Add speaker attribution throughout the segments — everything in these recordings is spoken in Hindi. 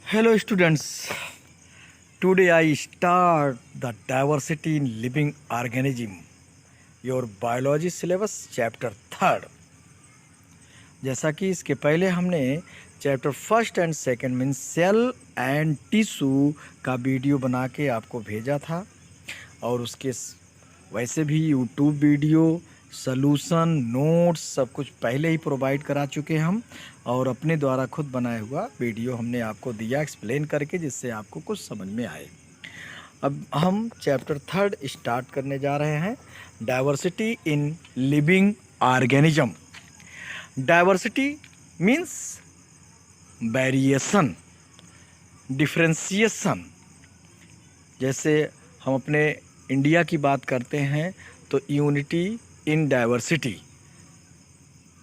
Speaker 1: Hello students, today I start the diversity in living organism, your biology syllabus chapter 3rd. जैसा कि इसके पहले हमने chapter first and second mean cell and tissue का वीडियो बना के आपको भेजा था और उसके वैसे भी यूट्यूब वीडियो सॉल्यूशन नोट्स सब कुछ पहले ही प्रोवाइड करा चुके हैं हम और अपने द्वारा खुद बनाया हुआ वीडियो हमने आपको दिया एक्सप्लेन करके जिससे आपको कुछ समझ में आए। अब हम चैप्टर 3 स्टार्ट करने जा रहे हैं, diversity in living organism. Diversity means variation, differentiation. जैसे हम अपने इंडिया की बात करते हैं तो यूनिटी इन डाइवर्सिटी,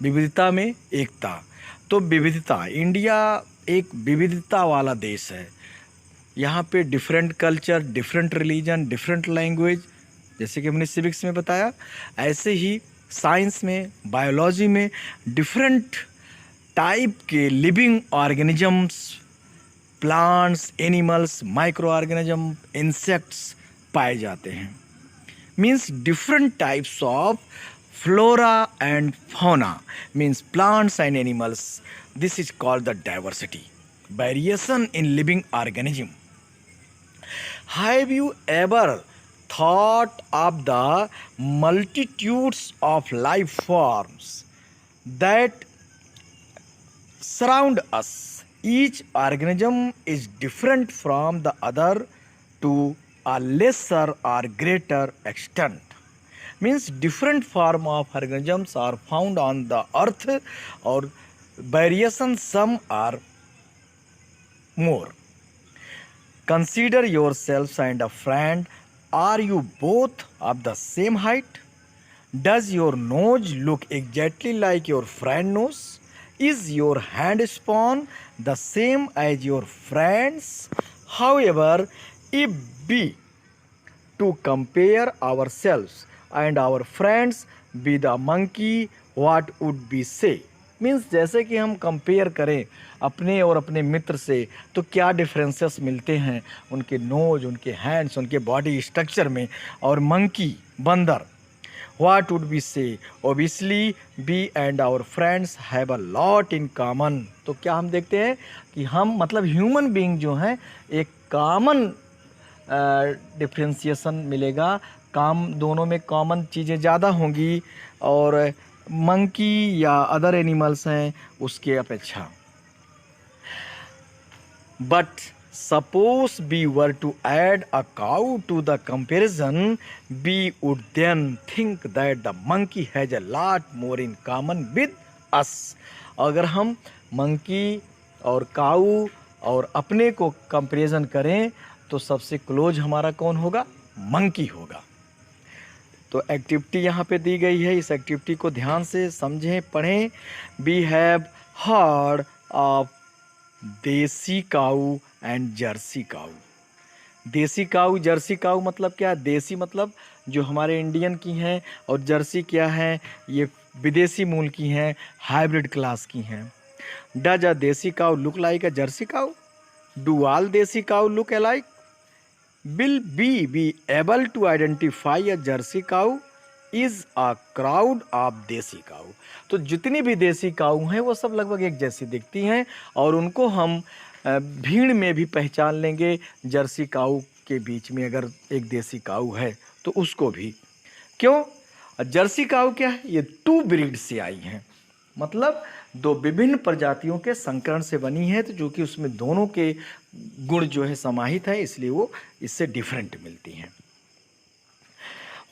Speaker 1: विविधता में एकता। तो विविधता, इंडिया एक विविधता वाला देश है। यहाँ पे different culture, different religion, different language, जैसे कि हमने सिविक्स में बताया, ऐसे ही साइंस में, बायोलॉजी में डिफरेंट टाइप के living organisms, plants, animals, micro organism, insects पाए जाते हैं। Means different types of flora and fauna, means plants and animals. This is called the diversity, variation in living organism. Have you ever thought of the multitudes of life forms that surround us? Each organism is different from the other to a lesser or greater extent. Means different form of organisms are found on the earth, or variations some are more. Consider yourselves and a friend. Are you both of the same height? Does your nose look exactly like your friend's nose? Is your hand span the same as your friend's? However, if we to compare ourselves and our friends with a monkey, what would we say? Means जैसे कि हम कंपेयर करें अपने और अपने मित्र से तो क्या डिफरेंसेस मिलते हैं उनके नोज, उनके हैंड्स, उनके बॉडी स्ट्रक्चर में, और मंकी, बंदर, what would be say? Obviously we and our friends have a lot in common. तो क्या हम देखते हैं कि हम मतलब ह्यूमन बीइंग जो हैं एक कॉमन डिफ्रेंशिएशन मिलेगा, दोनों में कॉमन चीज़ें ज़्यादा होंगी और मंकी या अदर एनिमल्स हैं उसके अपेक्षा। But suppose we were to add a cow to the comparison, we would then think that the monkey has a lot more in common with us. अगर हम मंकी और काऊ और अपने को कंपेरिजन करें तो सबसे क्लोज हमारा कौन होगा? मंकी होगा। तो एक्टिविटी यहाँ पे दी गई है, इस एक्टिविटी को ध्यान से समझें, पढ़ें। वी हैव हर्ड ऑफ देसी काऊ एंड जर्सी काऊ। देसी काऊ, जर्सी काऊ मतलब क्या? देसी मतलब जो हमारे इंडियन की हैं और जर्सी क्या है? ये विदेशी मूल की हैं, हाइब्रिड क्लास की हैं। Does a desi cow look like a jersey cow? Do all desi cow look alike? Will we be able to identify a jersey cow is a crowd of देसी काऊ? तो जितनी भी देसी काऊ हैं वो सब लगभग एक जैसी दिखती हैं और उनको हम भीड़ में भी पहचान लेंगे। जर्सी काऊ के बीच में अगर एक देसी काऊ है तो उसको भी। क्यों? जर्सी काऊ क्या है? ये 2 ब्रीड से आई हैं, मतलब 2 विभिन्न प्रजातियों के संकरण से बनी है, तो जो कि उसमें दोनों के गुण जो है समाहित है, इसलिए वो इससे डिफरेंट मिलती हैं।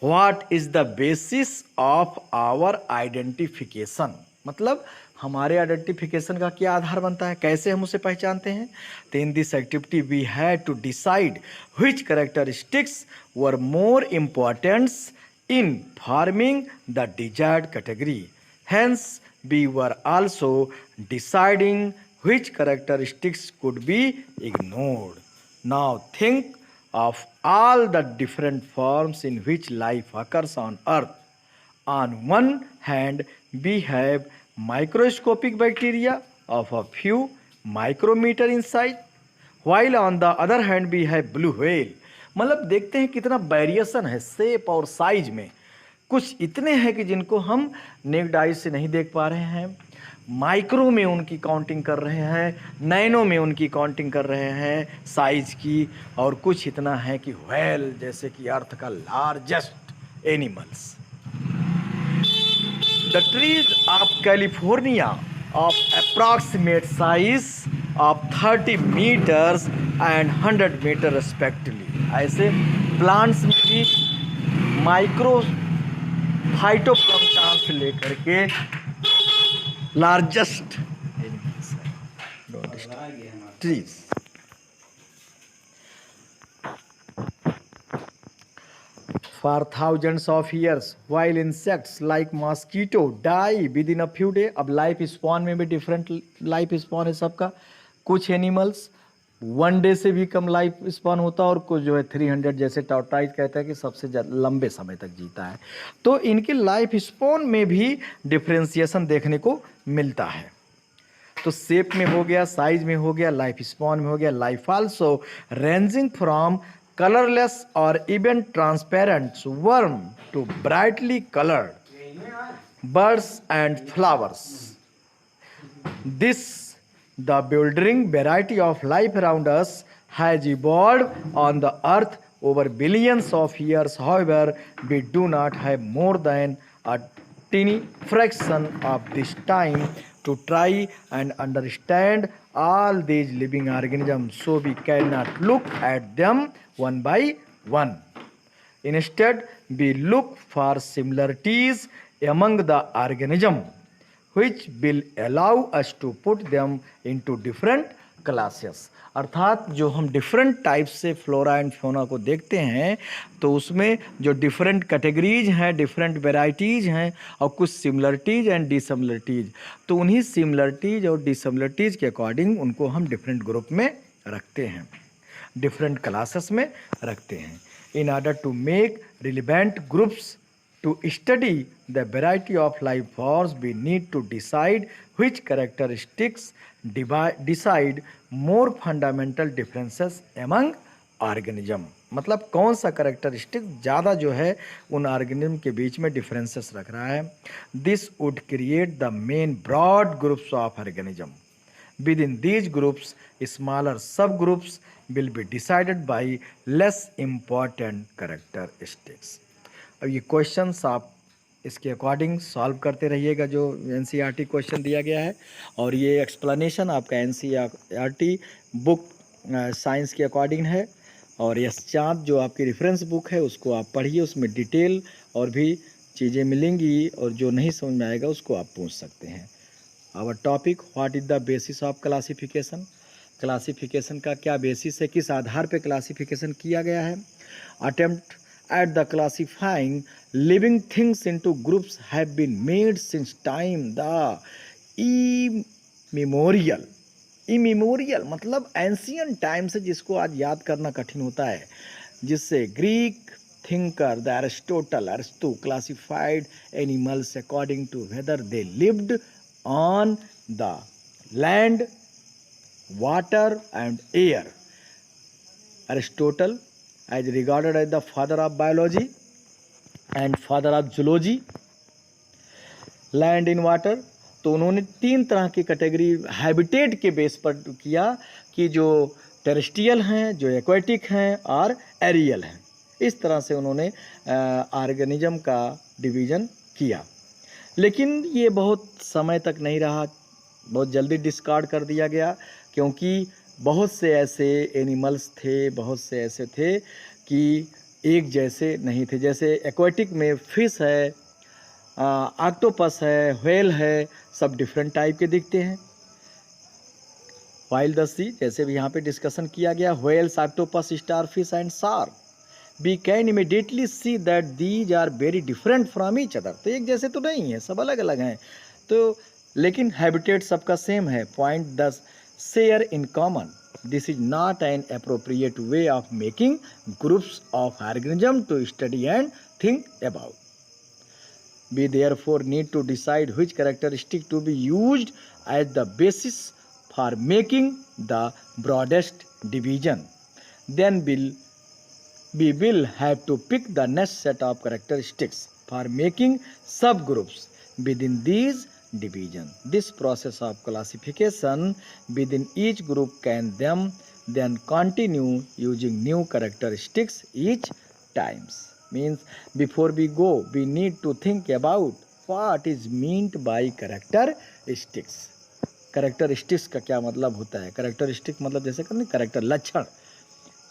Speaker 1: What is the basis of our identification? मतलब हमारे आइडेंटिफिकेशन का क्या आधार बनता है, कैसे हम उसे पहचानते हैं? तो in this activity we had to decide which characteristics were more importants in forming the desired category. Hence, we were also deciding which characteristics could be ignored. Now think of all the different forms in which life occurs on Earth. On one hand, we have microscopic bacteria of a few micrometer in size, while on the other hand we have blue whale। मतलब देखते हैं कितना वेरिएशन है शेप और साइज में। कुछ इतने हैं कि जिनको हम नेक्ड आई से नहीं देख पा रहे हैं, माइक्रो में उनकी काउंटिंग कर रहे हैं, नैनो में उनकी काउंटिंग कर रहे हैं साइज की, और कुछ इतना है कि व्हेल जैसे कि अर्थ का largest animals. The trees of California of approximate size of 30 meters and 100 meters respectively। ऐसे प्लांट्स में भी माइक्रो फाइटोप्लैंक्टन से लेकर के largest trees. For thousands of years, while insects like mosquito die within a few days। अब लाइफ स्पॉन में भी डिफरेंट लाइफ स्पॉन है सबका। कुछ एनिमल्स 1 डे से भी कम लाइफ स्पॉन होता है, और कुछ जो है 300, जैसे टॉर्टाइज कहता है कि सबसे लंबे समय तक जीता है। तो इनके लाइफ स्पॉन में भी डिफ्रेंसिएशन देखने को मिलता है। तो शेप में हो गया, साइज में हो गया, लाइफ स्पॉन में हो गया। Life also ranging from colorless or even transparent worm to brightly colored birds and flowers। This the bewildering variety of life around us has evolved on the earth over billions of years। However, we do not have more than a teeny fraction of this time to try and understand all these living organisms, so we cannot look at them one by one। Instead, we look for similarities among the organisms, which will allow us to put them into different classes। अर्थात जो हम डिफरेंट टाइप से फ्लोरा एंड फ्लोना को देखते हैं, तो उसमें जो डिफरेंट कैटेगरीज हैं, डिफरेंट वेराइटीज़ हैं, और कुछ सिमिलरिटीज़ एंड डिसिमिलरिटीज़, तो उन्हीं सिमिलरिटीज़ और डिसिमिलरिटीज़ के अकॉर्डिंग उनको हम डिफरेंट ग्रुप में रखते हैं, डिफरेंट क्लासेस में रखते हैं। In order to make relevant groups to study the variety of life forms, we need to decide which characteristics decide more fundamental differences among organism। मतलब कौन सा कैरेक्टरिस्टिक ज़्यादा जो है उन ऑर्गेनिज्म के बीच में डिफरेंसेस रख रहा है। This would create the main broad groups of organism. Within these groups, smaller subgroups will be decided by less important characteristics। अब ये क्वेश्चंस आप इसके अकॉर्डिंग सॉल्व करते रहिएगा जो एनसीईआरटी क्वेश्चन दिया गया है, और ये एक्सप्लेनेशन आपका एनसीईआरटी बुक साइंस के अकॉर्डिंग है। और यस चाँद जो आपकी रेफरेंस बुक है उसको आप पढ़िए, उसमें डिटेल और भी चीज़ें मिलेंगी, और जो नहीं समझ में आएगा उसको आप पूछ सकते हैं। Our topic, what is the basis of classification. Classification का क्या बेसिस है, किस आधार पे क्लासिफिकेशन किया गया है। Attempt at the classifying living things into groups have been made since time the immemorial मतलब एंशियंट टाइम से, जिसको आज याद करना कठिन होता है, जिससे Greek thinker the Aristotle classified animals according to whether they lived on the land, water and air. Aristotle as regarded as the father of biology and father of zoology, land in water। तो उन्होंने 3 तरह की कैटेगरी हैबिटेट के बेस पर किया कि जो टेरेस्ट्रियल हैं, जो एक्वेटिक हैं और एरियल हैं। इस तरह से उन्होंने ऑर्गेनिज्म का डिवीज़न किया, लेकिन ये बहुत समय तक नहीं रहा, बहुत जल्दी डिस्कार्ड कर दिया गया, क्योंकि बहुत से ऐसे एनिमल्स थे, बहुत से ऐसे थे कि एक जैसे नहीं थे। जैसे एक्वेटिक में फिश है, ऑक्टोपस है, व्हेल है, सब डिफरेंट टाइप के दिखते हैं। वाइल्ड द सी, जैसे भी यहाँ पे डिस्कशन किया गया, whales, octopus, starfish and shark, we can immediately see that these are very different from each other. तो एक जैसे तो नहीं है, सब अलग अलग हैं, तो लेकिन हैबिटेट सबका सेम है। Point 10 share in common। This is not an appropriate way of making groups of organisms to study and think about। We therefore need to decide which characteristic to be used as the basis for making the broadest division. Then we will have to pick the next set of characteristics for making subgroups within these divisions. This process of classification within each group can then continue using new characteristics each times. Means before we go, we need to think about what is meant by characteristics. Characteristics का क्या मतलब होता है? कैरेक्टरिस्टिक मतलब जैसे कहते हैं कैरेक्टर, लक्षण.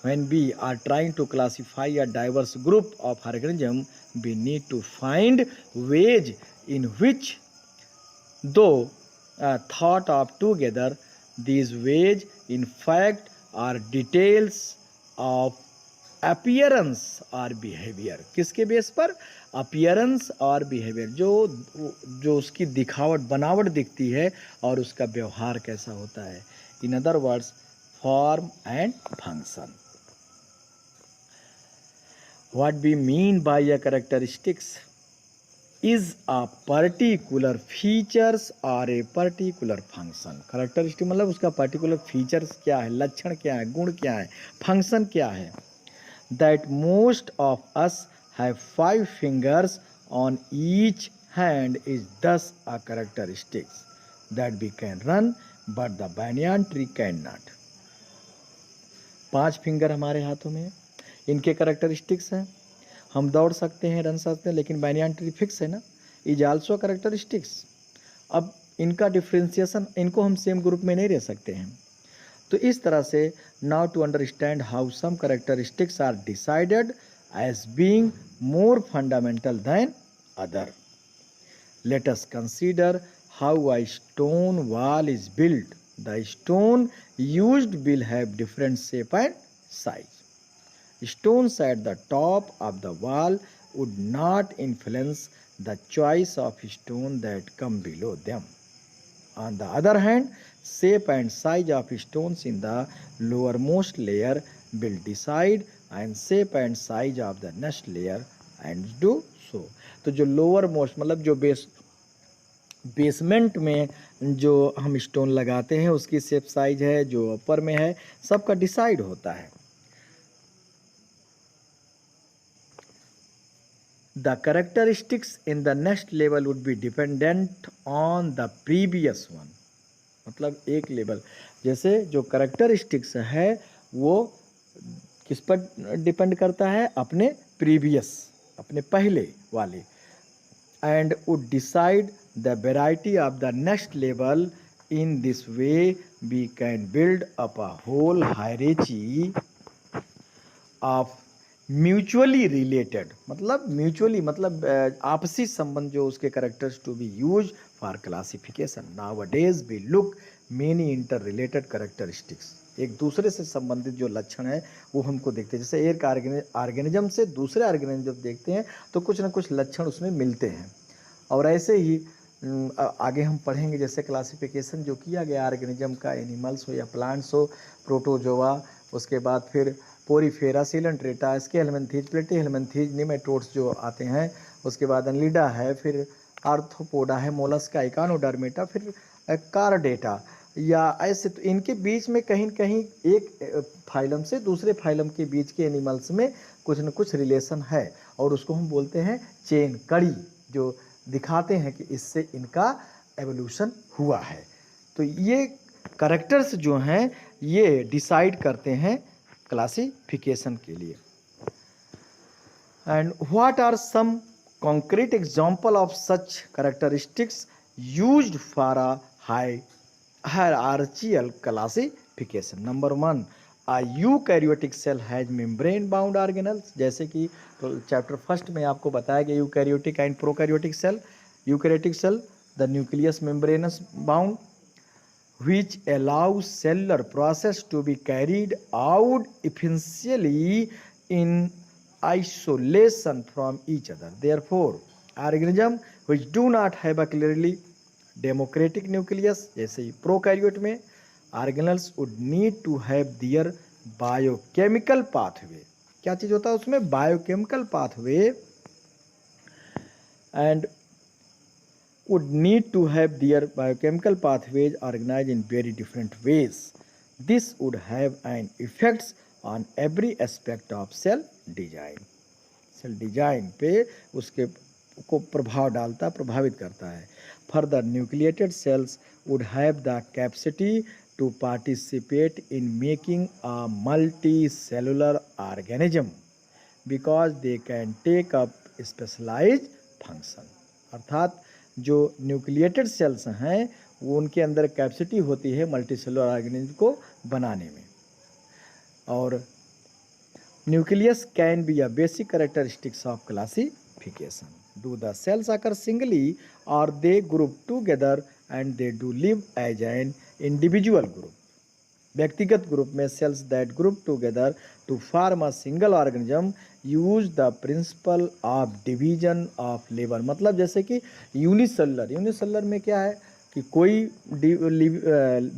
Speaker 1: When we are trying to classify a diverse group of organisms, we need to find ways in which, though thought of together, these ways in fact are details of appearance or behavior. किसके बेस पर? अपीयरेंस और बिहेवियर, जो उसकी दिखावट बनावट दिखती है और उसका व्यवहार कैसा होता है. In other words, form and function. What we mean by a characteristics is a particular features और ए पर्टिकुलर फंक्शन. कैरेक्टरिस्टिक मतलब उसका पर्टिकुलर फीचर्स क्या है, लक्षण क्या है, गुण क्या है, फंक्शन क्या है. That most of us have 5 fingers on each hand is thus a characteristics that we can run but the banyan tree cannot. 5 finger हमारे हाथों में है, इनके कैरेक्टरिस्टिक्स हैं. हम दौड़ सकते हैं, रन सकते हैं, लेकिन banyan tree फिक्स है ना, इज आल्सो कैरेक्टरिस्टिक्स. अब इनका डिफ्रेंसिएशन, इनको हम सेम ग्रुप में नहीं रह सकते हैं. तो इस तरह से now to understand how some characteristics are decided as being more fundamental than other. Let us consider how a stone wall is built. The stone used will have different shape and size. Stones at the top of the wall would not influence the choice of stone that come below them. On the other hand, shape and size of stones in the lowermost layer will decide and shape and size of the next layer and do so. तो जो लोअर मोस्ट मतलब जो बेसमेंट में जो हम स्टोन लगाते हैं उसकी शेप साइज है, जो ऊपर में है, सबका डिसाइड होता है. The characteristics in the next level would be dependent on the previous one. मतलब एक लेवल, जैसे जो कैरेक्टरिस्टिक्स है वो किस पर डिपेंड करता है? अपने प्रीवियस, अपने पहले वाले. And would decide the variety of the next level. In this way we can build up a whole hierarchy of mutually related, मतलब म्यूचुअली मतलब आपसी संबंध जो उसके characters to be use for classification. Nowadays we look many inter related characteristics. एक दूसरे से संबंधित जो लक्षण है वो हमको देखते हैं. जैसे एक ऑर्गेनिज्म से दूसरे ऑर्गेनिज्म जब देखते हैं तो कुछ ना कुछ लक्षण उसमें मिलते हैं. और ऐसे ही आगे हम पढ़ेंगे जैसे क्लासिफिकेशन जो किया गया ऑर्गेनिज्म का, एनिमल्स हो या प्लांट्स हो, प्रोटोजोआ, उसके बाद फिर पोरीफेरा, सिलेंट्रेटा, स्केलमेंथीज, प्लेटीहेलमिन्थीज, निमेटोड्स जो आते हैं, उसके बाद अनलिडा है, फिर आर्थ्रोपोडा है, मोलस्का, इकानोडर्मेटा, फिर कार्डेटा, या ऐसे. तो इनके बीच में कहीं न कहीं एक फाइलम से दूसरे फाइलम के बीच के एनिमल्स में कुछ न कुछ रिलेशन है और उसको हम बोलते हैं चेन, कड़ी, जो दिखाते हैं कि इससे इनका एवोल्यूशन हुआ है. तो ये कैरेक्टर्स जो हैं ये डिसाइड करते हैं क्लासिफिकेशन के लिए. And what are some concrete example of such characteristics used for a hierarchical classification. Number 1, a eukaryotic cell has membrane bound organelles. जैसे कि तो चैप्टर फर्स्ट में आपको बताया गया eukaryotic and prokaryotic cell. Eukaryotic cell, the nucleus membranous bound which allows cellular process to be carried out efficiently in isolation from each other. Therefore, organisms which do not have a clearly democratic nucleus, जैसे प्रोकैरियोट में, organelles would need to have their biochemical pathway. क्या चीज़ होता है उसमें? biochemical pathway, and would need to have their biochemical pathways organized in very different ways. This would have an effects on every aspect of cell design. Cell design पे उसके को प्रभाव डालता, प्रभावित करता है. Further nucleated cells would have the capacity to participate in making a multi cellular organism because they can take up specialise function. अर्थात जो न्यूक्लिएटेड सेल्स हैं वो उनके अंदर कैपेसिटी होती है मल्टी सेलुलर ऑर्गेनिज्म को बनाने में. और nucleus can be a basic characteristics of classification. Do the cells occur singly or they group together and they do live as an individual group? व्यक्तिगत ग्रुप में cells that group together to form a single organism use the principle of division of labor. मतलब जैसे कि यूनिसेलुलर में क्या है कि कोई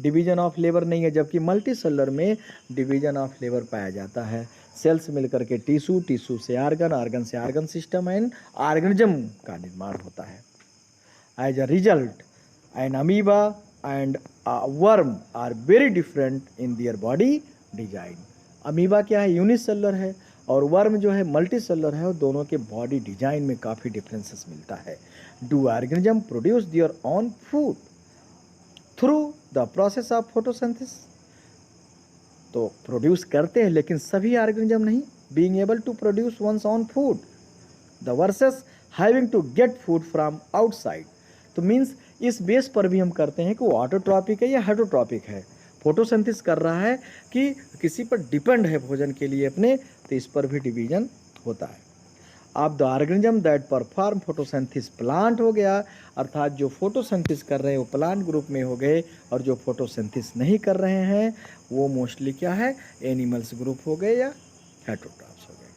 Speaker 1: डिवीजन ऑफ लेबर नहीं है, जबकि मल्टी सेलुलर में डिवीजन ऑफ लेबर पाया जाता है. सेल्स मिलकर के टिश्यू से आर्गन से आर्गन सिस्टम एंड ऑर्गेनिज्म का निर्माण होता है. As a result an amoeba and worm are very different in their body design. Amoeba क्या है, यूनिसेलुलर है, और वर्म जो है मल्टी सेलुलर है, और दोनों के बॉडी डिजाइन में काफ़ी डिफरेंसेस मिलता है. Do organism produce their own food through the process of photosynthesis? तो प्रोड्यूस करते हैं, लेकिन सभी ऑर्गेनिज्म नहीं. Being able to produce one's own food the versus having to get food from outside. तो मीन्स इस बेस पर भी हम करते हैं कि वो ऑटोट्रॉपिक है या हेटरोट्रॉपिक है, फोटोसिंथेसिस कर रहा है कि किसी पर डिपेंड है भोजन के लिए अपने, तो इस पर भी डिवीजन होता है. अब the organism that perform photosynthesis plant हो गया, अर्थात जो फोटोसिंथेसिस कर रहे हैं वो प्लांट ग्रुप में हो गए, और जो फोटोसिंथेसिस नहीं कर रहे हैं वो मोस्टली क्या है, एनिमल्स ग्रुप हो गए या हेटरोट्रॉप्स हो गए.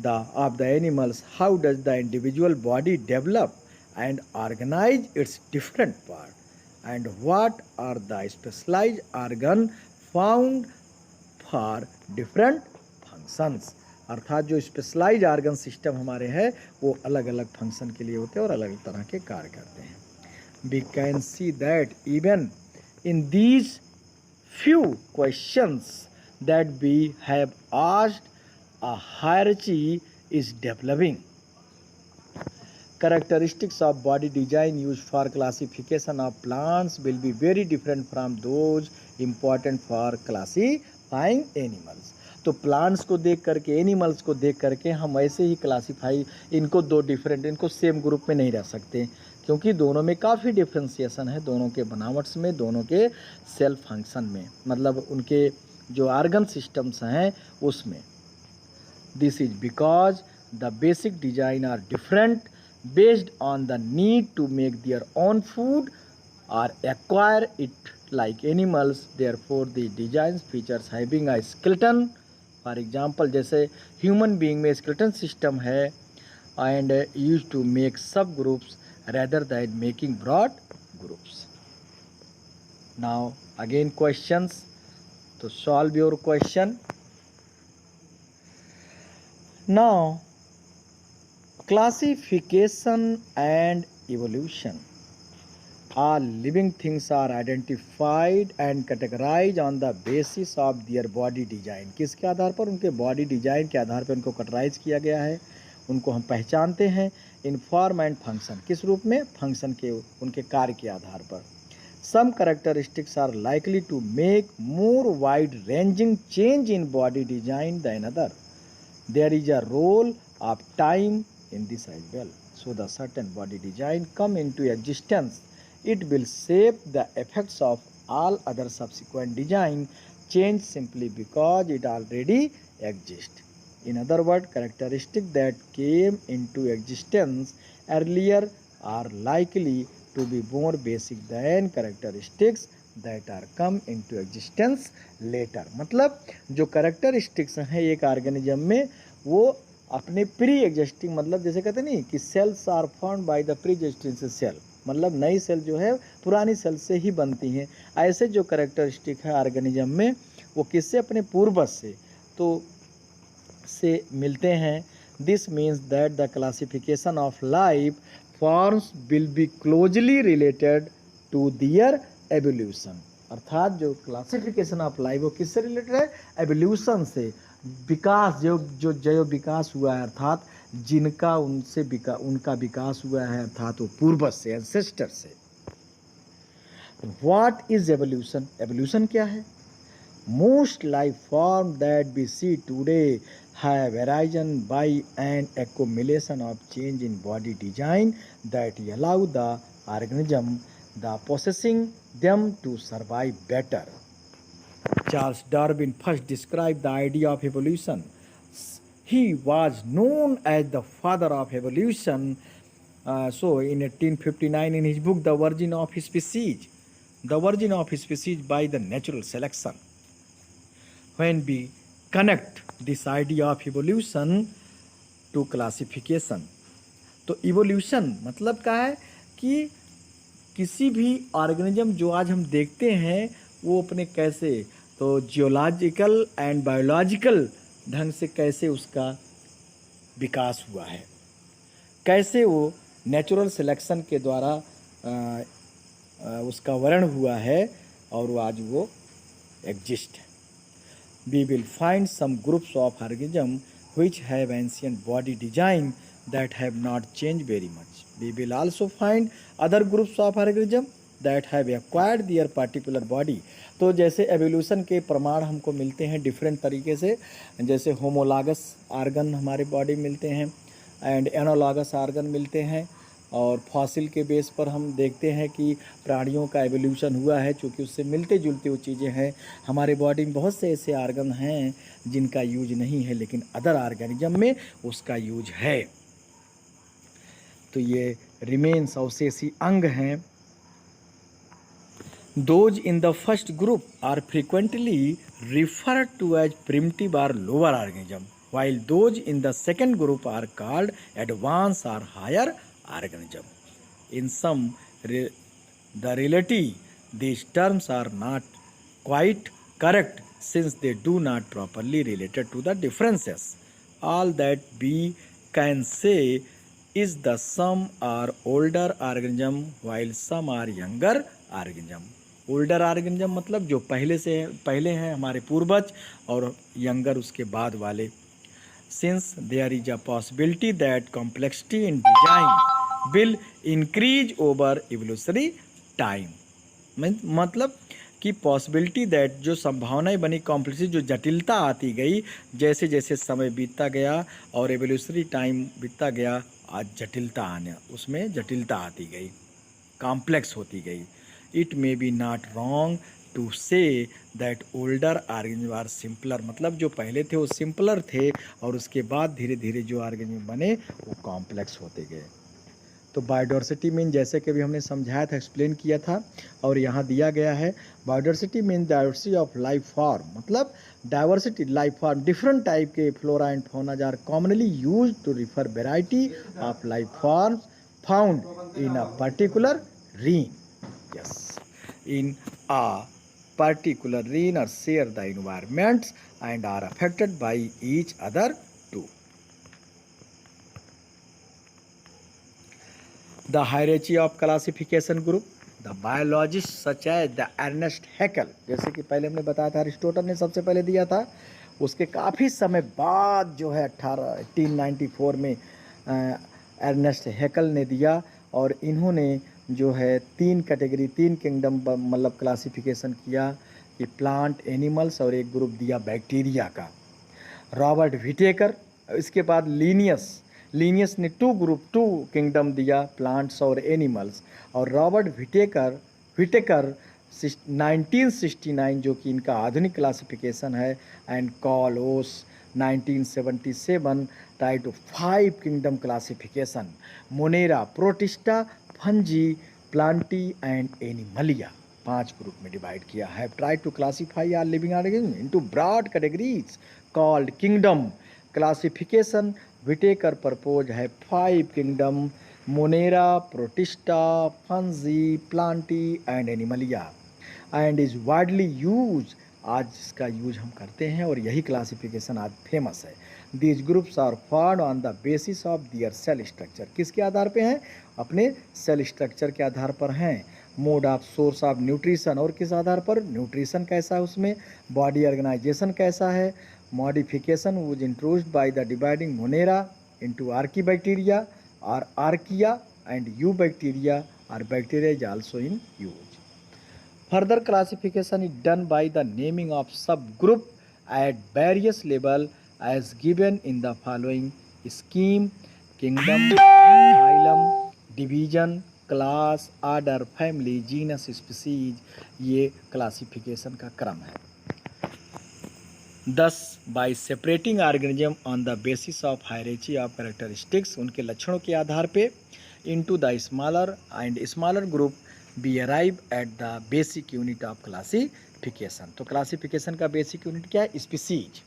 Speaker 1: The of the animals how does the individual body develop and organise its different part and what are the specialised organ found for different functions. अर्थात जो स्पेशलाइज ऑर्गन सिस्टम हमारे हैं वो अलग अलग फंक्शन के लिए होते हैं और अलग अलग तरह के कार्य करते हैं. We can see that even in these few questions that we have asked a hierarchy is developing. Characteristics of body design used for classification of plants will be very different from those important for classifying animals. तो प्लांट्स को देख करके, एनिमल्स को देख करके हम ऐसे ही क्लासीफाई, इनको दो डिफरेंट, इनको सेम ग्रुप में नहीं रह सकते, क्योंकि दोनों में काफ़ी डिफ्रेंसिएशन है, दोनों के बनावट्स में, दोनों के सेल फंक्शन में, मतलब उनके जो ऑर्गन सिस्टम्स हैं उसमें. This is because the basic design are different based on the need to make their own food or acquire it like animals. Therefore the designs features having a skeleton. For example, जैसे human being में skeleton system है and used to make subgroups rather than making broad groups. Now again questions. To solve your question. Now classification and evolution. All living things are identified and categorized on the basis of their body design. किसके आधार पर? उनके बॉडी डिजाइन के आधार पर उनको कैटेगराइज किया गया है, उनको हम पहचानते हैं. इन फॉर्म एंड फंक्शन, किस रूप में? फंक्शन के, उनके कार्य के आधार पर. Some characteristics are likely to make more wide ranging change in body design than other. There is a role of time in this as well. So the certain body design come into existence, it will shape the effects of all other subsequent design change simply because it already exists. In other words, characteristics that came into existence earlier are likely to be more basic than characteristics that are come into existence later. मतलब जो characteristics हैं एक ऑर्गेनिज्म में वो अपने प्री एग्जिस्टिंग, मतलब जैसे कहते नहीं कि cells are formed by the pre existing cell, मतलब नई सेल जो है पुरानी सेल से ही बनती हैं. ऐसे जो कैरेक्टरिस्टिक है ऑर्गेनिज्म में वो किससे? अपने पूर्वज से तो से मिलते हैं. This means that the classification of life forms will be closely related to their evolution. अर्थात जो क्लासिफिकेशन ऑफ लाइफ वो किससे रिलेटेड है? एवोल्यूशन से। विकास जो विकास हुआ है, अर्थात जिनका उनका विकास हुआ है, अर्थात वो पूर्वज से, एंसेस्टर से। What is evolution? एवोल्यूशन क्या है? Most life forms that we see today have arisen by an accumulation of change in body design that allow the organism the possessing them to survive better. Charles Darwin first described the idea of evolution. He was known as the father of evolution. So, in 1859, in his book *The Origin of Species*, the origin of species by the natural selection. When we connect this idea of evolution to classification, तो इवोल्यूशन मतलब क्या है कि किसी भी ऑर्गेनिज्म जो आज हम देखते हैं वो अपने कैसे, तो जियोलॉजिकल एंड बायोलॉजिकल ढंग से कैसे उसका विकास हुआ है, कैसे वो नेचुरल सिलेक्शन के द्वारा उसका वर्ण हुआ है और वो आज वो एग्जिस्ट है. We will find some groups of organisms which have ancient body design that have not changed very much. We will also find other groups of organisms that have acquired their particular body. तो जैसे एवोल्यूशन के प्रमाण हमको मिलते हैं डिफरेंट तरीके से, जैसे होमोलॉगस आर्गन हमारे बॉडी मिलते हैं एंड एनालॉगस आर्गन मिलते हैं, और फॉसिल के बेस पर हम देखते हैं कि प्राणियों का एवोल्यूशन हुआ है, चूँकि उससे मिलते जुलते वो चीज़ें हैं. हमारे बॉडी में बहुत से ऐसे आर्गन हैं जिनका यूज नहीं है, लेकिन अदर ऑर्गेनिज्म में उसका यूज है. तो ये रिमेन्स अवशेषी अंग हैं. Those in the first group are frequently referred to as primitive or lower organism, while those in the second group are called advanced or higher organism. In some the reality these terms are not quite correct since they do not properly related to the differences. All that we can say is the some are older organism while some are younger organism. Older organism मतलब जो पहले हैं हमारे पूर्वज, और यंगर उसके बाद वाले. Since there is a possibility that complexity in design will increase over evolutionary time. मतलब कि पॉसिबिलिटी दैट जो संभावनाएं बनी, कॉम्प्लेक्सिटी जो जटिलता आती गई जैसे जैसे समय बीतता गया और एवोल्यूशनरी टाइम बीतता गया, आज जटिलता उसमें जटिलता आती गई, कॉम्प्लेक्स होती गई. It may be not wrong to say that older organisms are simpler. मतलब जो पहले थे वो सिंपलर थे और उसके बाद धीरे धीरे जो ऑर्गेनिज्म बने वो कॉम्प्लेक्स होते गए. तो बायोडाइवर्सिटी मीन जैसे कि भी हमने समझाया था, एक्सप्लेन किया था, और यहाँ दिया गया है. Biodiversity mean diversity of life form. मतलब diversity life form, different type के flora and faunas are commonly use to refer variety of life form found in a particular region. Yes, in a particular region or share the environments and are affected by each other too. The hierarchy of classification group. The biologists such as the Ernest Haeckel, जैसे कि पहले हमने बताया था अरिस्टोटल ने सबसे पहले दिया था, उसके काफ़ी समय बाद जो है 1894 में एर्नेस्ट हैकल ने दिया, और इन्होंने जो है 3 कैटेगरी 3 किंगडम मतलब क्लासिफिकेशन किया कि प्लांट, एनिमल्स, और एक ग्रुप दिया बैक्टीरिया का. रॉबर्ट विटेकर, इसके बाद लीनियस ने 2 किंगडम दिया, प्लांट्स और एनिमल्स. और रॉबर्ट विटेकर 1969 जो कि इनका आधुनिक क्लासिफिकेशन है, एंड कॉल ओस 1977 tied to 5 kingdom classification. Monera, Protista, Fungi, Plantae and Animalia 5 group में डिवाइड किया है. Try to classify our living organism into broad categories called kingdom. Classification Whittaker propose है 5 kingdom: Monera, Protista, Fungi, Plantae and Animalia, and is widely use. आज इसका यूज हम करते हैं और यही क्लासिफिकेशन आज फेमस है. These groups are formed on the basis of their cell structure. किसके आधार पे हैं? अपने सेल स्ट्रक्चर के आधार पर हैं. Mode of source of nutrition, और किस आधार पर न्यूट्रिशन कैसा है उसमें, बॉडी ऑर्गेनाइजेशन कैसा है, modification was introduced by the dividing Monera into archaebacteria और आर्किया एंड यू बैक्टीरिया और bacteria is also in use. Further classification is done by the naming of subgroup at various level as given in the following scheme: kingdom, phylum, division, class, order, family, genus, species. ये classification का क्रम है. Thus, by separating organism on the basis of hierarchy of characteristics, उनके लक्षणों के आधार पे into the smaller and smaller group, we arrive at the basic unit of classification. तो classification का basic unit क्या है? Species.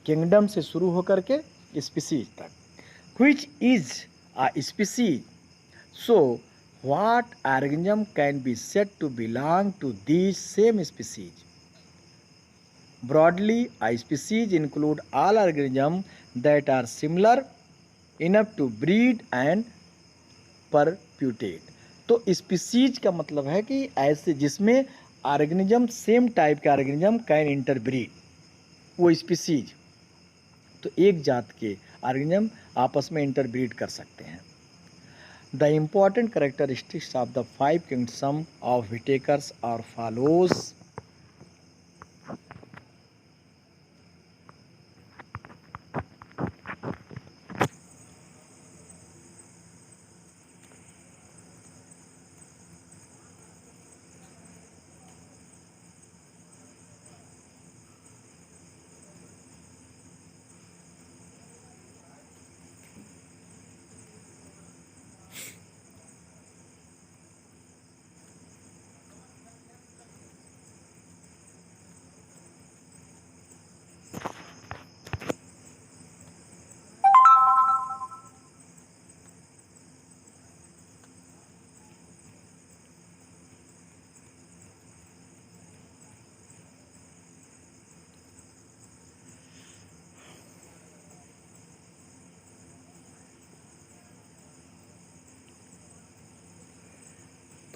Speaker 1: Kingdom से शुरू होकर के species तक. Which is a species? So, what organism can be said to belong to these same species? Broadly, a species include all organisms that are similar enough to breed and perpetuate. तो स्पीसीज का मतलब है कि ऐसे जिसमें ऑर्गेनिज्म सेम टाइप के ऑर्गेनिज्म कैन इंटरब्रीड, वो स्पीसीज. तो एक जात के ऑर्गेनिज्म आपस में इंटरब्रीड कर सकते हैं. The important characteristics of the 5 kingdom of Whittaker's और फॉलोज.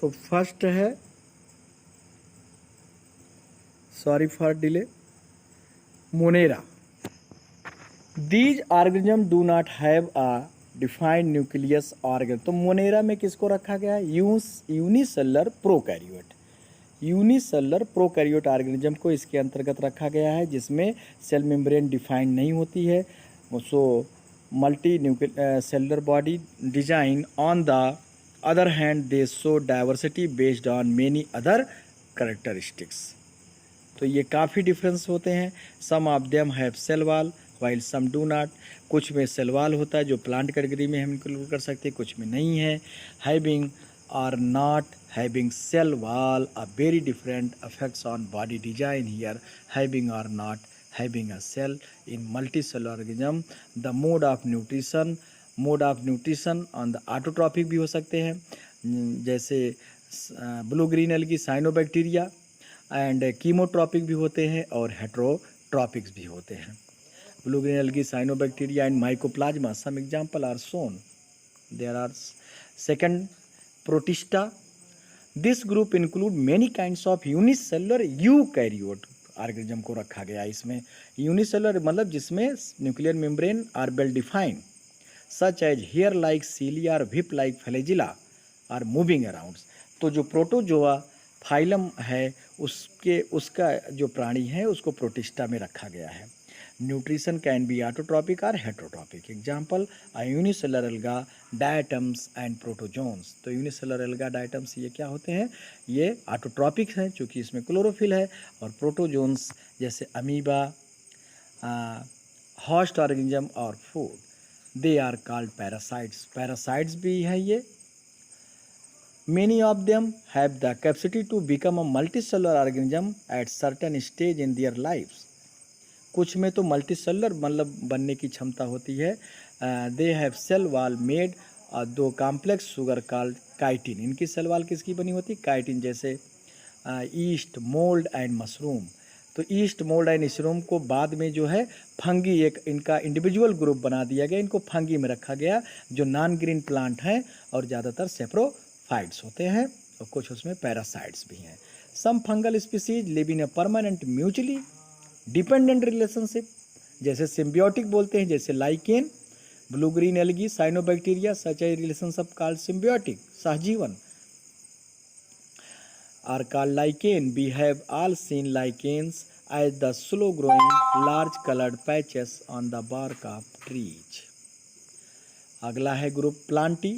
Speaker 1: तो फर्स्ट है, sorry for delay, Monera. These organism do not have a defined nucleus organ. तो मोनेरा में किसको रखा गया है? Unicellular prokaryote. Unicellular prokaryote organism को इसके अंतर्गत रखा गया है, जिसमें सेल मेम्ब्रेन डिफाइंड नहीं होती है. So multi cellular body design. On the other hand, they show diversity based on many other characteristics. तो ये काफ़ी डिफरेंस होते हैं. Some of them have cell wall while some do not. कुछ में सेल वॉल होता है जो प्लांट कैटेगरी में हम इंक्लूड कर सकते हैं, कुछ में नहीं है. हैविंग और not having cell wall are very different effects on body design here. Having और not having a cell in multi cellular organism. The mode of nutrition. Mode of nutrition on the autotrophic भी हो सकते हैं, जैसे blue green algae cyanobacteria, and chemotrophic भी होते हैं और हेट्रोट्रॉपिक्स भी होते हैं. Blue green algae cyanobacteria and mycoplasma, some example are shown. There are second Protista. This group include many kinds of unicellular eukaryote organism को रखा गया. इसमें यूनिसेलुलर मतलब जिसमें nuclear membrane are well defined, such as hair like cilia or whip like flagella are moving around. तो जो प्रोटोजोआ फाइलम है उसका जो प्राणी है उसको प्रोटिस्टा में रखा गया है. न्यूट्रिशन कैन बी ऑटोट्रॉपिक और heterotrophic. Example unicellular alga, diatoms and protozoans. तो यूनिसेलर एल्गा डायटम्स ये क्या होते हैं? ये ऑटोट्रॉपिक हैं क्योंकि इसमें क्लोरोफिल है. और प्रोटोजोन्स जैसे अमीबा, होस्ट ऑर्गेनिज्म और food, they are called parasites. Parasites भी है ये. Many of them have the capacity to become a multicellular organism at certain stage in their lifes. कुछ में तो मल्टीसेलुलर मतलब बनने की क्षमता होती है. They have cell wall made दो कॉम्प्लेक्स शुगर कॉल्ड काइटिन. इनकी सेल वॉल किसकी बनी होती? काइटिन. जैसे ईस्ट, मोल्ड एंड मशरूम. तो ईस्ट, मोल्ड एंड मशरूम को बाद में जो है फंगी, एक इनका इंडिविजुअल ग्रुप बना दिया गया. इनको फंगी में रखा गया जो नॉन ग्रीन प्लांट हैं और ज़्यादातर सेप्रोफाइट फाइट्स होते हैं और कुछ उसमें पैरासाइट्स भी हैं। Some fungal species live in a permanent mutually dependent relationship, जैसे सिम्बियोटिक बोलते हैं, जैसे lichen, blue green algae, cyanobacteria, such a relationship called symbiotic, सहजीवन are called lichen. We have all seen lichens as the slow growing large colored patches on the bark of trees. अगला है ग्रुप प्लांटी,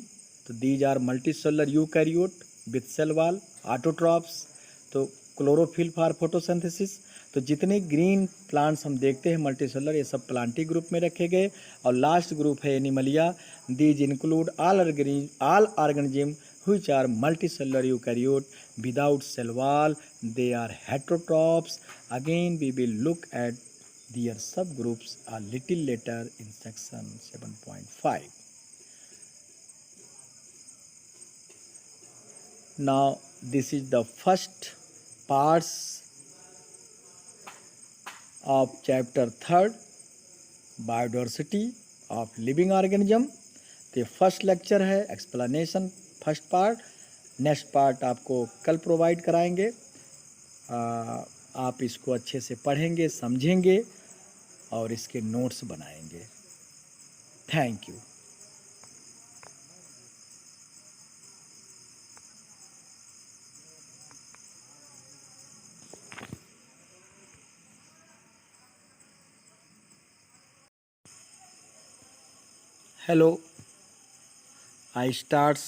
Speaker 1: तो these are multicellular eukaryote with cell wall, autotrophs, तो क्लोरोफिल फॉर फोटोसिंथेसिस। तो जितने ग्रीन प्लांट्स हम देखते हैं मल्टीसेलुलर, ये सब प्लांटी ग्रुप में रखे गए। और लास्ट ग्रुप है Animalia, these include all organism which are multicellular eukaryote without cell wall. They are heterotrophs. Again we will look at their subgroups a little later in section 7.5. Now this is the first parts of chapter 3rd, biodiversity of living organism. तो फर्स्ट लेक्चर है explanation, first part. Next part आपको कल प्रोवाइड कराएंगे। आप इसको अच्छे से पढ़ेंगे, समझेंगे और इसके नोट्स बनाएंगे। Thank you. Hello, I starts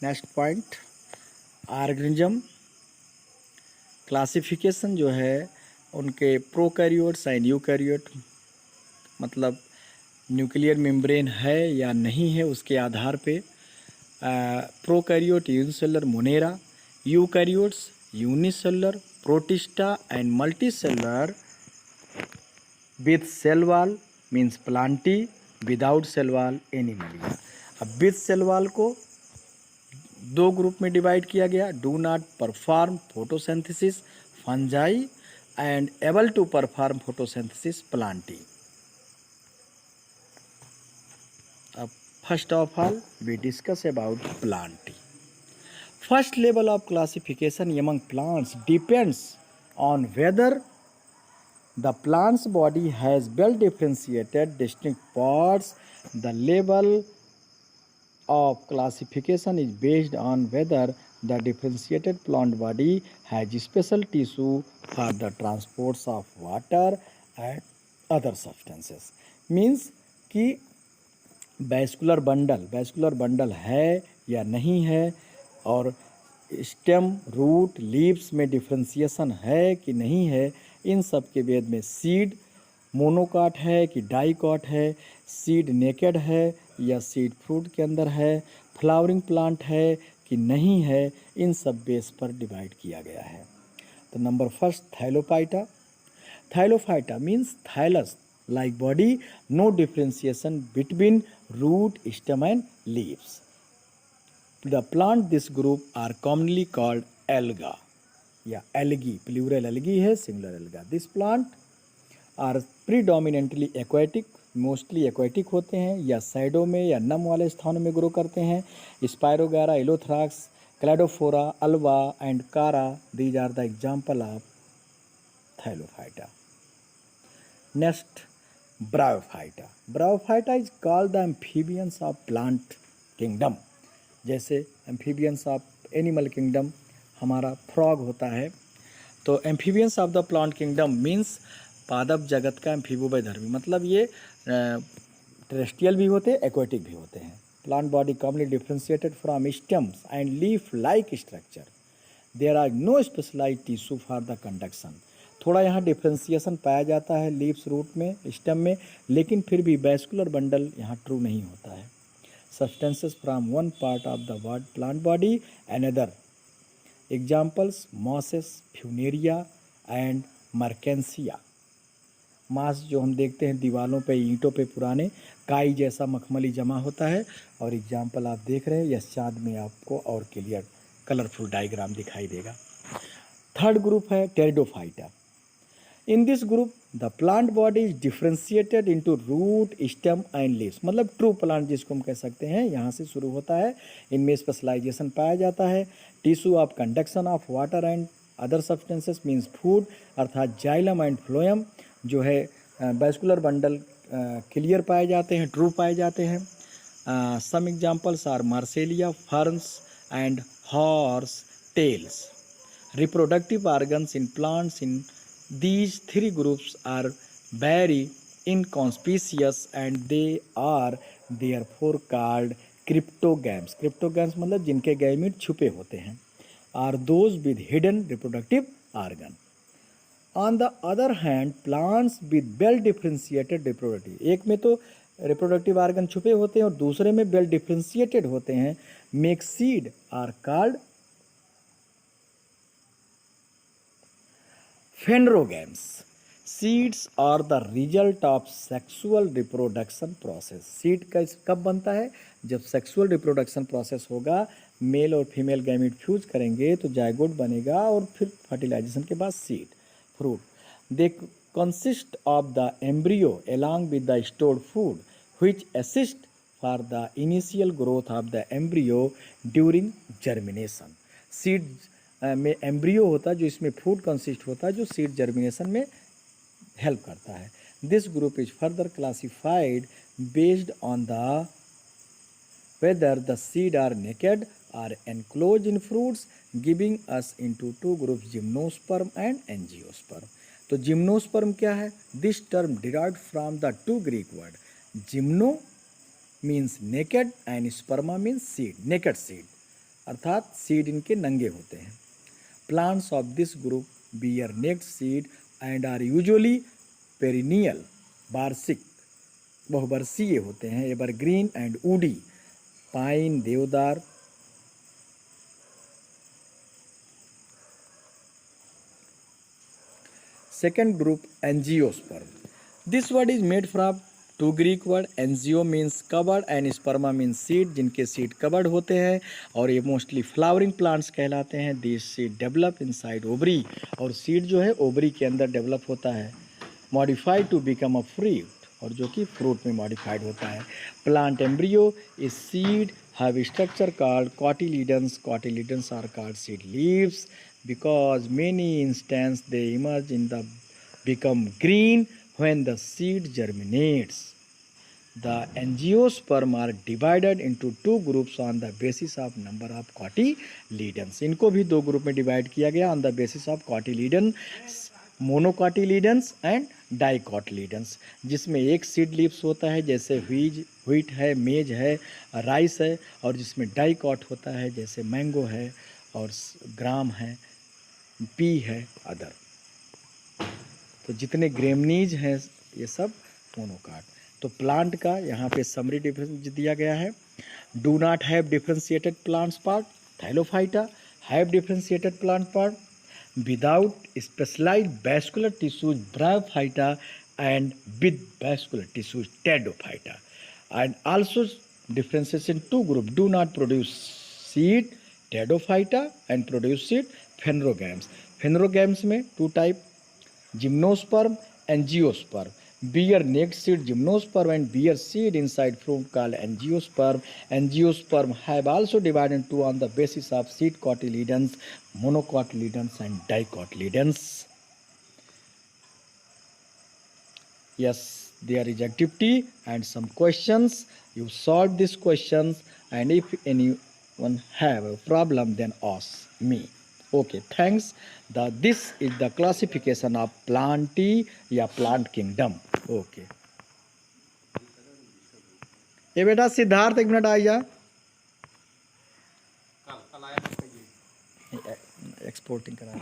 Speaker 1: next point, organism classification जो है उनके प्रोकैरियोट्स एंड यूकैरियोट, मतलब न्यूक्लियर मेम्ब्रेन है या नहीं है उसके आधार पे। Prokaryote unicellular Monera, eukaryotes unicellular Protista and multicellular with cell wall means Plantae, without cell wall Animalia. अब विथ सेल वॉल को दो ग्रुप में डिवाइड किया गया, do not perform photosynthesis fungi and able to perform photosynthesis Plantae. अब first of all we discuss about Plantae. First level of classification among plants depends on whether the plant's body has well differentiated distinct parts. The level of classification is based on whether the differentiated plant body has special tissue for the transports of water and other substances. Means कि वैस्कुलर बंडल है या नहीं है, और स्टेम, रूट, लीव्स में डिफ्रेंसिएशन है कि नहीं है, इन सब के भेद में सीड मोनोकॉट है कि डाइकॉट है, सीड नेकेड है या सीड फ्रूट के अंदर है, फ्लावरिंग प्लांट है कि नहीं है, इन सब बेस पर डिवाइड किया गया है। तो number first Thallophyta. Thallophyta means thallus like body, no differentiation between root, stem and leaves. The plant this group are commonly called alga या algae, plural algae है, singular alga. This plant are predominantly aquatic, mostly aquatic होते हैं या साइडों में या नम वाले स्थानों में ग्रो करते हैं। Spirogyra, Ulothrix, Cladophora, Ulva and Chara, these are the example of Thallophyta. Next Bryophyta. Bryophyta is called the amphibians of plant kingdom. जैसे एम्फीबियंस ऑफ एनिमल किंगडम हमारा फ्रॉग होता है, तो amphibians of the plant kingdom means पादप जगत का एम्फीबोबैधर्मी, मतलब ये टेरेस्ट्रियल भी होते हैं, एक्वेटिक भी होते हैं। Plant body commonly differentiated from stems and leaf like structure. There are no specialised tissue for the conduction. थोड़ा यहाँ डिफ्रेंशिएशन पाया जाता है लीव्स, रूट में, स्टेम में, लेकिन फिर भी वैस्कुलर बंडल यहाँ ट्रू नहीं होता है। Substances from one part of the plant body another. Examples mosses, funaria and mercansia. मास जो हम देखते हैं दीवारों पे, ईंटों पे, पुराने काई जैसा मखमली जमा होता है, और एग्जाम्पल आप देख रहे हैं, यस चाँद में आपको और क्लियर कलरफुल डायग्राम दिखाई देगा। थर्ड ग्रुप है Pteridophyta. In this group the plant body is differentiated into root, stem and leaves, मतलब ट्रू प्लांट जिसको हम कह सकते हैं, यहाँ से शुरू होता है। इनमें स्पेशलाइजेशन पाया जाता है। Tissue of conduction of water and other substances means food, अर्थात जाइलम एंड फ्लोएम जो है वैस्कुलर बंडल क्लियर पाए जाते हैं, ट्रू पाए जाते हैं। Some examples are Marsilea, ferns and horsetails. Reproductive organs in plants in these three groups are very inconspicuous and they are therefore called cryptogams. Cryptogams मतलब जिनके गैमीट छुपे होते हैं, are those with hidden reproductive organ. On the other hand, plants with well differentiated reproductive, एक में तो reproductive organ छुपे होते हैं और दूसरे में well differentiated होते हैं, make seed are called phanerogams. Seeds are the result of sexual reproduction process. Seed का कब बनता है? जब सेक्सुअल रिप्रोडक्शन प्रोसेस होगा, मेल और फीमेल गैमीट फ्यूज करेंगे तो जायगोट बनेगा और फिर फर्टिलाइजेशन के बाद seed, fruit. They consist of the embryo along with the stored food which assist for the initial growth of the embryo during germination. Seed में एम्ब्रियो होता है जो इसमें फूड कंसिस्ट होता है जो सीड जर्मिनेशन में हेल्प करता है. This group is further classified based on the whether the seed are naked or enclose in fruits, giving us into two groups, gymnosperm and angiosperm. तो जिम्नोस्पर्म क्या है? This term derived from the two Greek word. Gymno means naked and sperma means seed, naked seed, अर्थात सीड इनके नंगे होते हैं. Plants of this group bear naked seed and are usually perennial, वार्षिक, बहुवर्षीय होते हैं, evergreen and woody, pine, देवदार. Second group, angiosperm. This word is made from two Greek word. Angio means covered and sperma means seed, जिनके सीड कवर्ड होते हैं और ये मोस्टली फ्लावरिंग प्लांट्स कहलाते हैं. This seed develop inside ovary, और सीड जो है ओवरी के अंदर डेवलप होता है. Modified to become a fruit, और जो कि फ्रूट में मॉडिफाइड होता है. Plant embryo is seed have structure called cotyledons. Cotyledons are called seed leaves because many instance they emerge in the become green when the seed germinates. The angiosperm are divided into two groups on the basis of number of cotyledons. इनको भी दो ग्रुप में डिवाइड किया गया on the basis of cotyledons, monocotyledons and dicotyledons, जिसमें एक सीड लीव्स होता है जैसे व्हीट है, मेज है, राइस है, और जिसमें डाइकॉट होता है जैसे मैंगो है और ग्राम है, पी है, अदर. तो जितने ग्रेमनीज हैं ये सब मोनोकाट. तो प्लांट का यहाँ पे समरी डिफरेंस दिया गया है. Do not have differentiated plants part, Thallophyta have differentiated plant part without specialised vascular tissues, Bryophyta, and with vascular tissues, Pteridophyta. And also differentiation to group do not produce seed, Pteridophyta, and produce seed, phanerogams. Phanerogams में two type, gymnosperm, angiosperm. Bear naked seed gymnosperm and bear seed inside fruit called angiosperm. Angiosperm have also divided into on the basis of seed cotyledons, monocotyledons and dicotyledons. Yes, there is activity and some questions. You solve these questions, and if anyone have a problem then ask me. Okay, thanks. This is the classification of plantae या plant kingdom. Okay. ये बेटा सिद्धार्थ एक मिनट आ जा. एक्सपोर्टिंग करा.